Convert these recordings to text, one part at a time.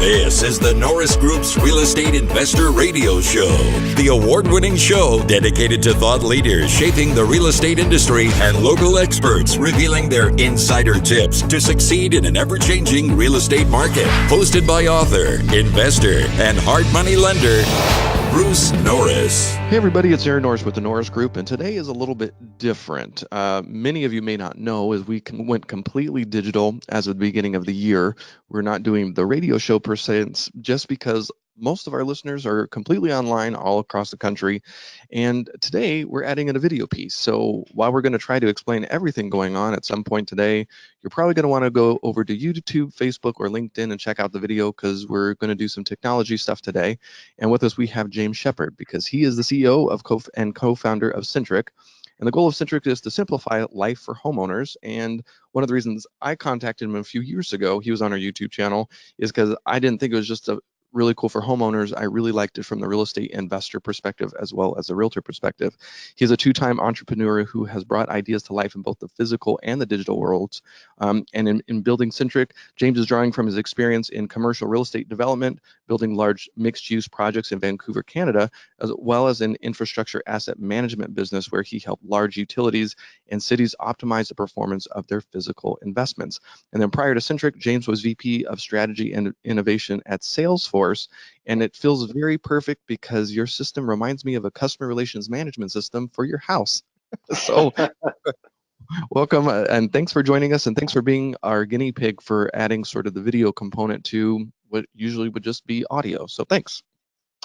This is the Norris Group's Real Estate Investor Radio Show, the award-winning show dedicated to thought leaders shaping the real estate industry and local experts revealing their insider tips to succeed in an ever-changing real estate market. Hosted by author, investor, and hard money lender, Bruce Norris. Hey everybody, it's Aaron Norris with the Norris Group, and today is a little bit different. Many of you may not know, as we went completely digital as of the beginning of the year. We're not doing the radio show per se, just because most of our listeners are completely online all across the country. And today we're adding in a video piece. So while we're going to try to explain everything going on at some point today, you're probably going to want to go over to YouTube, Facebook, or LinkedIn and check out the video, because we're going to do some technology stuff today. And with us, we have James Sheppard, because he is the CEO of and co-founder of Centriq. And the goal of Centriq is to simplify life for homeowners. And one of the reasons I contacted him a few years ago, he was on our YouTube channel, is because I didn't think it was just really cool for homeowners. I really liked it from the real estate investor perspective as well as the realtor perspective. He's a two-time entrepreneur who has brought ideas to life in both the physical and the digital worlds. And in building Centriq, James is drawing from his experience in commercial real estate development, building large mixed-use projects in Vancouver, Canada, as well as an infrastructure asset management business where he helped large utilities and cities optimize the performance of their physical investments. And then prior to Centriq, James was VP of Strategy and Innovation at Salesforce. And it feels very perfect because your system reminds me of a customer relations management system for your house. So welcome, and thanks for joining us, and thanks for being our guinea pig for adding sort of the video component to what usually would just be audio. So thanks.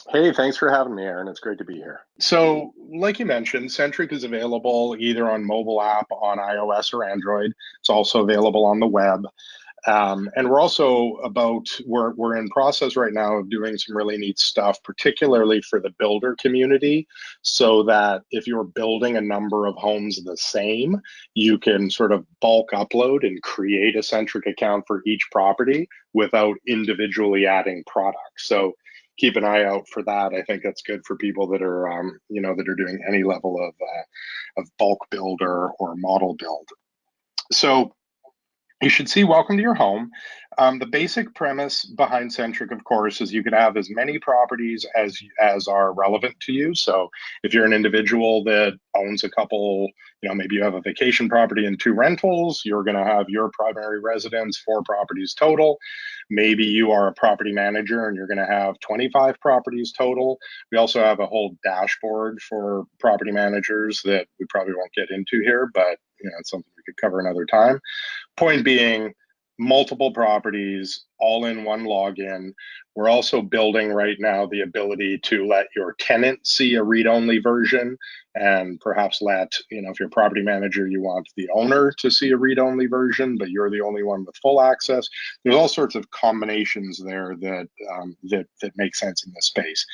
Hey, thanks for having me, Aaron. It's great to be here. So, like you mentioned, Centriq is available either on mobile app, on iOS or Android. It's also available on the web. And we're also we're in process right now of doing some really neat stuff, particularly for the builder community, so that if you're building a number of homes the same, you can sort of bulk upload and create a Centriq account for each property without individually adding products. So keep an eye out for that. I think that's good for people that are, that are doing any level of bulk build or model build. So you should see welcome to your home. The basic premise behind Centriq, of course, is you can have as many properties as are relevant to you. So if you're an individual that owns a couple, maybe you have a vacation property and 2 rentals, you're going to have your primary residence, 4 properties total. Maybe you are a property manager and you're going to have 25 properties total. We also have a whole dashboard for property managers that we probably won't get into here, but it's something we could cover another time. Point being, multiple properties, all in one login. We're also building right now the ability to let your tenant see a read-only version, and perhaps let, if you're a property manager, you want the owner to see a read-only version, but you're the only one with full access. There's all sorts of combinations there that make sense in this space.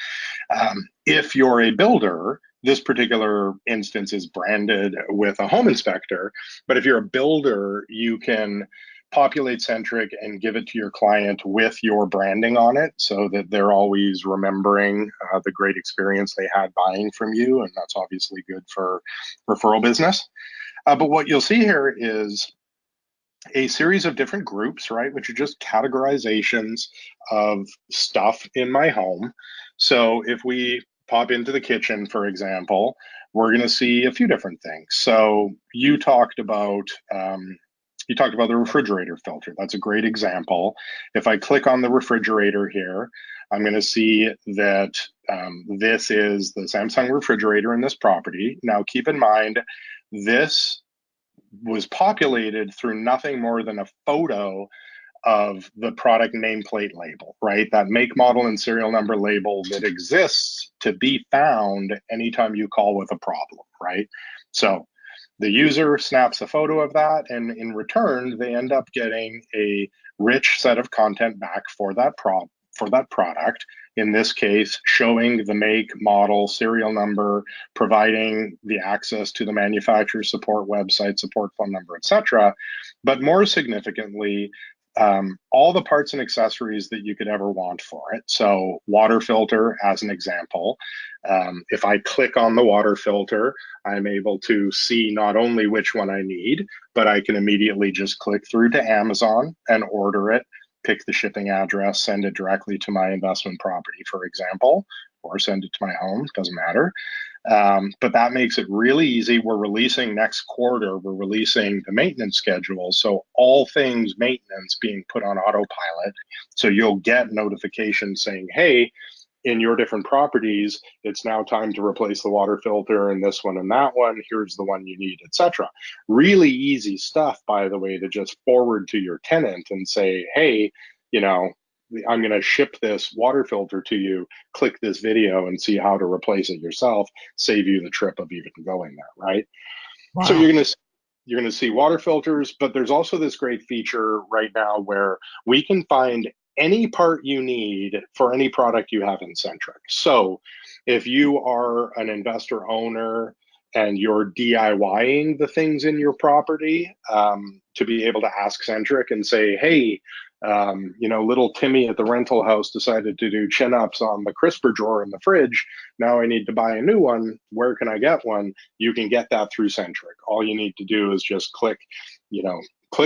If you're a builder, this particular instance is branded with a home inspector, but if you're a builder, you can populate Centriq and give it to your client with your branding on it, so that they're always remembering the great experience they had buying from you, and that's obviously good for referral business. But what you'll see here is a series of different groups, right, which are just categorizations of stuff in my home. So if we pop into the kitchen, for example, we're going to see a few different things. So you talked about the refrigerator filter. That's a great example. If I click on the refrigerator here, I'm going to see that this is the Samsung refrigerator in this property. Now, keep in mind, this was populated through nothing more than a photo of the product nameplate label, right? That make, model, and serial number label that exists to be found anytime you call with a problem, right? So the user snaps a photo of that, and in return, they end up getting a rich set of content back for that product. In this case, showing the make, model, serial number, providing the access to the manufacturer support website, support phone number, etc. But more significantly, all the parts and accessories that you could ever want for it. So water filter, as an example, if I click on the water filter, I'm able to see not only which one I need, but I can immediately just click through to Amazon and order it, pick the shipping address, send it directly to my investment property, for example, or send it to my home, doesn't matter. But that makes it really easy. We're releasing next quarter, we're releasing the maintenance schedule. So all things maintenance being put on autopilot. So you'll get notifications saying, hey, in your different properties, it's now time to replace the water filter and this one and that one. Here's the one you need, etc. Really easy stuff, by the way, to just forward to your tenant and say, hey, I'm going to ship this water filter to you. Click this video and see how to replace it yourself. Save you the trip of even going there, right? Wow. So you're going to see water filters, but there's also this great feature right now where we can find any part you need for any product you have in Centriq. So if you are an investor owner and you're DIYing the things in your property, to be able to ask Centriq and say, hey, little Timmy at the rental house decided to do chin-ups on the crisper drawer in the fridge. Now I need to buy a new one. Where can I get one? You can get that through Centriq. All you need to do is just click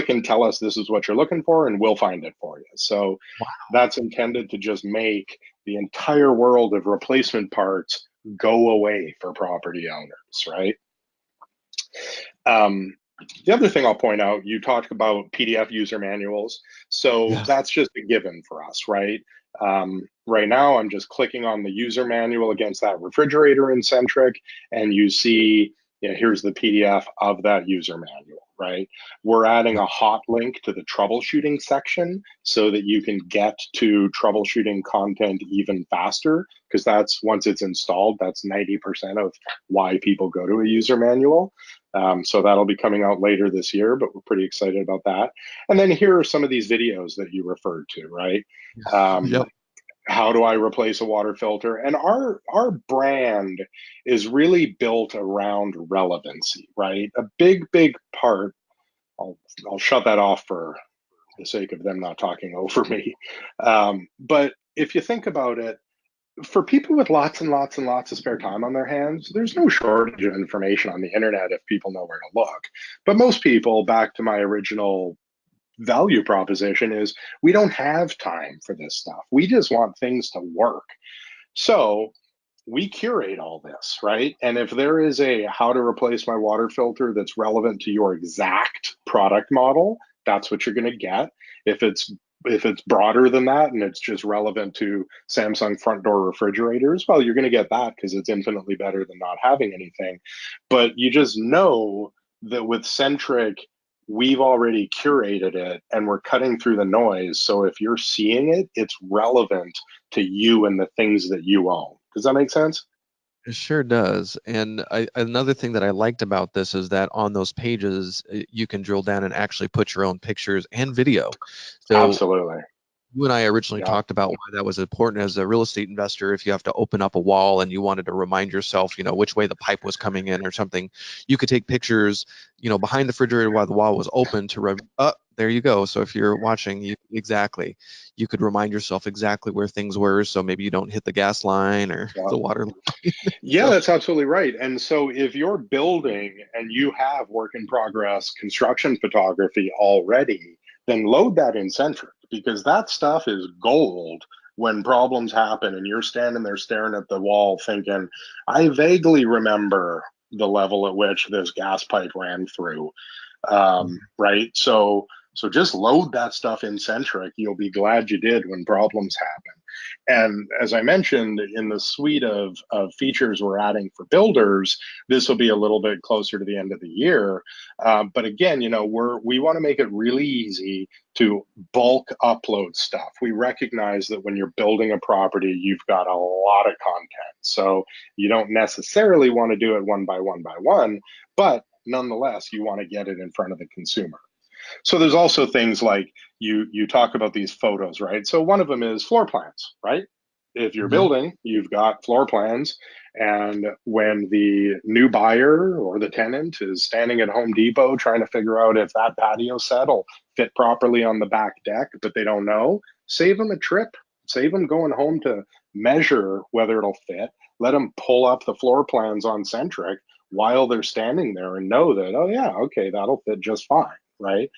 and tell us this is what you're looking for, and we'll find it for you. So wow. That's intended to just make the entire world of replacement parts go away for property owners, right? The other thing I'll point out, you talked about PDF user manuals. So that's just a given for us, right? Right now, I'm just clicking on the user manual against that refrigerator in Centriq, and you see, here's the PDF of that user manual, right? We're adding a hot link to the troubleshooting section so that you can get to troubleshooting content even faster, because that's, once it's installed, that's 90% of why people go to a user manual. So that'll be coming out later this year, but we're pretty excited about that. And then here are some of these videos that you referred to, right? How do I replace a water filter? And our brand is really built around relevancy, right? A big part, I'll shut that off for the sake of them not talking over me. But if you think about it, for people with lots and lots and lots of spare time on their hands, there's no shortage of information on the internet if people know where to look. But most people, back to my original value proposition, is we don't have time for this stuff. We just want things to work. So we curate all this, right? And if there is a how to replace my water filter that's relevant to your exact product model, that's what you're going to get. If it's broader than that and it's just relevant to Samsung front door refrigerators, well, you're going to get that because it's infinitely better than not having anything. But you just know that with Centriq, we've already curated it and we're cutting through the noise. So if you're seeing it, it's relevant to you and the things that you own. Does that make sense? It sure does. And another thing that I liked about this is that on those pages, you can drill down and actually put your own pictures and video. So absolutely. You and I originally talked about why that was important as a real estate investor. If you have to open up a wall and you wanted to remind yourself, which way the pipe was coming in or something, you could take pictures, behind the refrigerator while the wall was open to there you go. So if you're watching, you could remind yourself exactly where things were. So maybe you don't hit the gas line or the water line. Yeah, that's absolutely right. And so if you're building and you have work in progress construction photography already, then load that in Centriq, because that stuff is gold when problems happen and you're standing there staring at the wall thinking, I vaguely remember the level at which this gas pipe ran through, right? So just load that stuff in Centriq. You'll be glad you did when problems happen. And as I mentioned, in the suite of features we're adding for builders, this will be a little bit closer to the end of the year. But again, we want to make it really easy to bulk upload stuff. We recognize that when you're building a property, you've got a lot of content. So you don't necessarily want to do it one by one, but nonetheless, you want to get it in front of the consumer. So there's also things like you talk about these photos, right? So one of them is floor plans, right? If you're building, you've got floor plans. And when the new buyer or the tenant is standing at Home Depot trying to figure out if that patio set will fit properly on the back deck, but they don't know, save them a trip. Save them going home to measure whether it'll fit. Let them pull up the floor plans on Centriq while they're standing there and know that, oh yeah, okay, that'll fit just fine. Right?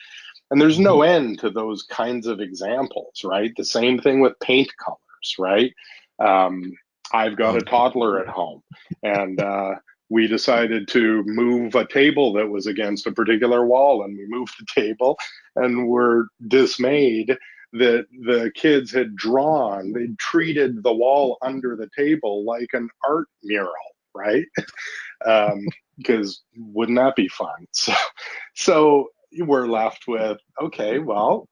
And there's no end to those kinds of examples, right? The same thing with paint colors, right? I've got a toddler at home, and we decided to move a table that was against a particular wall, and we moved the table and were dismayed that the kids had they'd treated the wall under the table like an art mural, right? Because wouldn't that be fun? So we're left with, okay, well,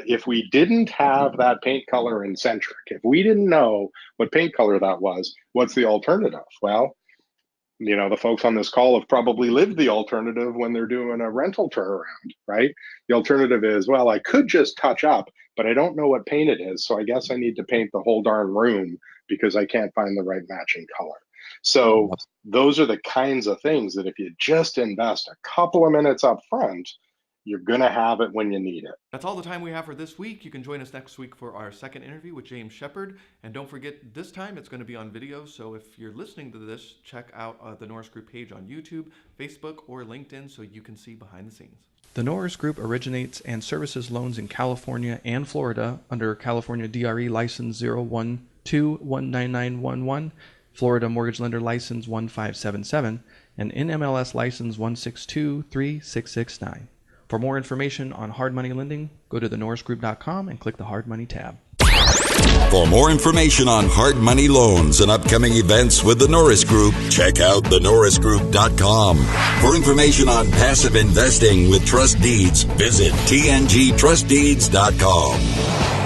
if we didn't have that paint color in Centriq, if we didn't know what paint color that was, what's the alternative? Well, the folks on this call have probably lived the alternative when they're doing a rental turnaround, right? The alternative is, well, I could just touch up, but I don't know what paint it is, so I guess I need to paint the whole darn room because I can't find the right matching color. So those are the kinds of things that if you just invest a couple of minutes up front, you're going to have it when you need it. That's all the time we have for this week. You can join us next week for our second interview with James Sheppard. And don't forget, this time it's going to be on video. So if you're listening to this, check out the Norris Group page on YouTube, Facebook, or LinkedIn so you can see behind the scenes. The Norris Group originates and services loans in California and Florida under California DRE License 012-19911, Florida Mortgage Lender License 1577, and NMLS License 1623669. For more information on hard money lending, go to thenorrisgroup.com and click the Hard Money tab. For more information on hard money loans and upcoming events with the Norris Group, check out thenorrisgroup.com. For information on passive investing with trust deeds, visit tngtrustdeeds.com.